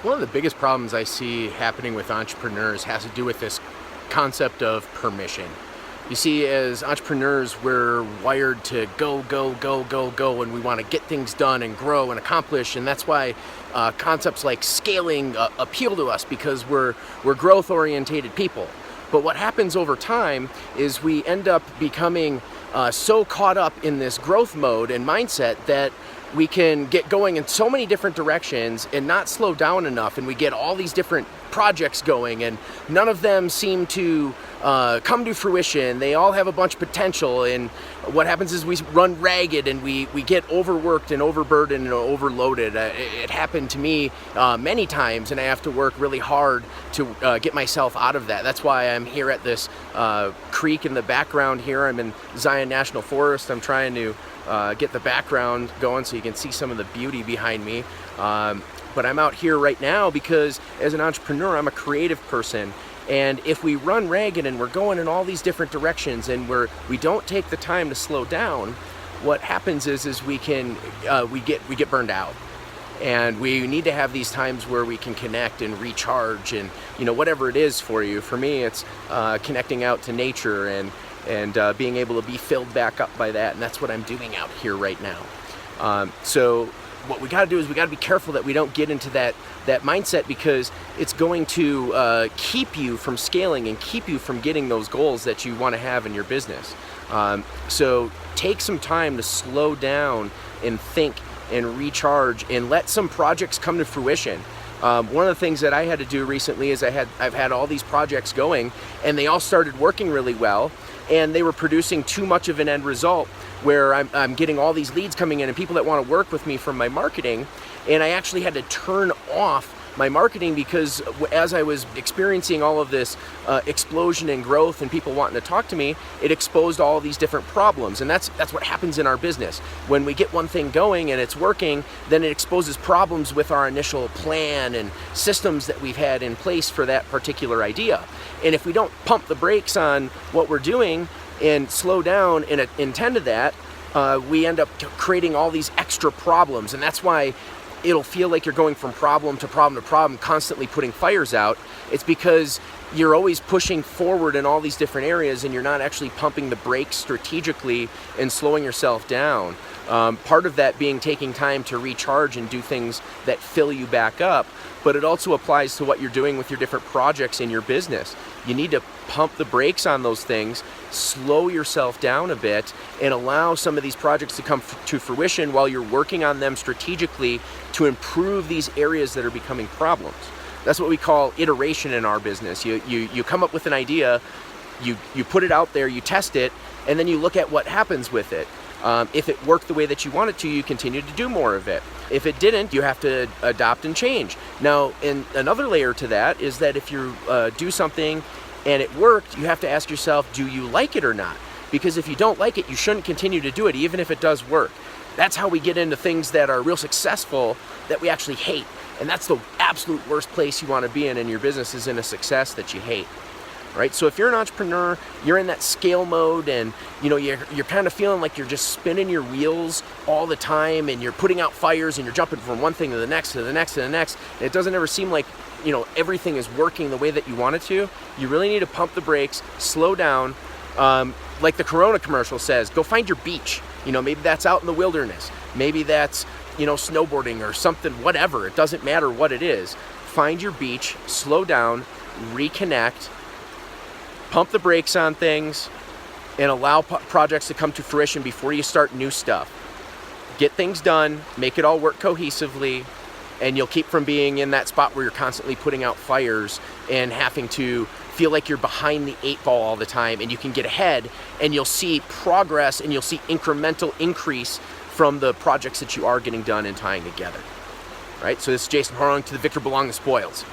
One of the biggest problems I see happening with entrepreneurs has to do with this concept of permission. You see, as entrepreneurs, we're wired to go, go, go, go, go, and we want to get things done and grow and accomplish, and that's why concepts like scaling appeal to us because we're growth-orientated people. But what happens over time is we end up becoming so caught up in this growth mode and mindset that we can get going in so many different directions and not slow down enough, and we get all these different projects going and none of them seem to come to fruition. They all have a bunch of potential, and what happens is we run ragged and we get overworked and overburdened and overloaded. It happened to me many times, and I have to work really hard to get myself out of that. That's why I'm here at this creek in the background here. I'm in Zion National Forest. I'm trying to get the background going so you can see some of the beauty behind me. But I'm out here right now because as an entrepreneur, I'm a creative person. And if we run ragged and we're going in all these different directions and we don't take the time to slow down, what happens is we get burned out. And we need to have these times where we can connect and recharge, and whatever it is for you. For me, it's connecting out to nature and being able to be filled back up by that, and that's what I'm doing out here right now. So what we got to do is we got to be careful that we don't get into that mindset, because it's going to keep you from scaling and keep you from getting those goals that you want to have in your business. So take some time to slow down and think and recharge and let some projects come to fruition. One of the things that I had to do recently is I've had all these projects going, and they all started working really well, and they were producing too much of an end result where I'm getting all these leads coming in and people that want to work with me from my marketing, and I actually had to turn off my marketing because as I was experiencing all of this explosion and growth and people wanting to talk to me, it exposed all these different problems. And that's what happens in our business. When we get one thing going and it's working, then it exposes problems with our initial plan and systems that we've had in place for that particular idea. And if we don't pump the brakes on what we're doing and slow down and attend to that, we end up creating all these extra problems. And that's why it'll feel like you're going from problem to problem to problem, constantly putting fires out. It's because you're always pushing forward in all these different areas and you're not actually pumping the brakes strategically and slowing yourself down. Part of that being taking time to recharge and do things that fill you back up, but it also applies to what you're doing with your different projects in your business. You need to pump the brakes on those things, slow yourself down a bit, and allow some of these projects to come to fruition while you're working on them strategically to improve these areas that are becoming problems. That's what we call iteration in our business. You come up with an idea, you put it out there, you test it, and then you look at what happens with it. If it worked the way that you want it to, you continue to do more of it. If it didn't, you have to adopt and change. Now, in another layer to that is that if you do something and it worked, you have to ask yourself, do you like it or not? Because if you don't like it, you shouldn't continue to do it, even if it does work. That's how we get into things that are real successful that we actually hate. And that's the absolute worst place you want to be in your business, is in a success that you hate. Right? So if you're an entrepreneur, you're in that scale mode, and you're kind of feeling like you're just spinning your wheels all the time, and you're putting out fires, and you're jumping from one thing to the next to the next to the next, and it doesn't ever seem like everything is working the way that you want it to. You really need to pump the brakes, slow down. Like the Corona commercial says, go find your beach. Maybe that's out in the wilderness. Maybe that's snowboarding or something, whatever. It doesn't matter what it is. Find your beach, slow down, reconnect, pump the brakes on things, and allow projects to come to fruition before you start new stuff. Get things done, make it all work cohesively, and you'll keep from being in that spot where you're constantly putting out fires and having to feel like you're behind the 8 ball all the time, and you can get ahead and you'll see progress and you'll see incremental increase from the projects that you are getting done and tying together. Right? So this is Jason Horling to the Victor Belong the Spoils.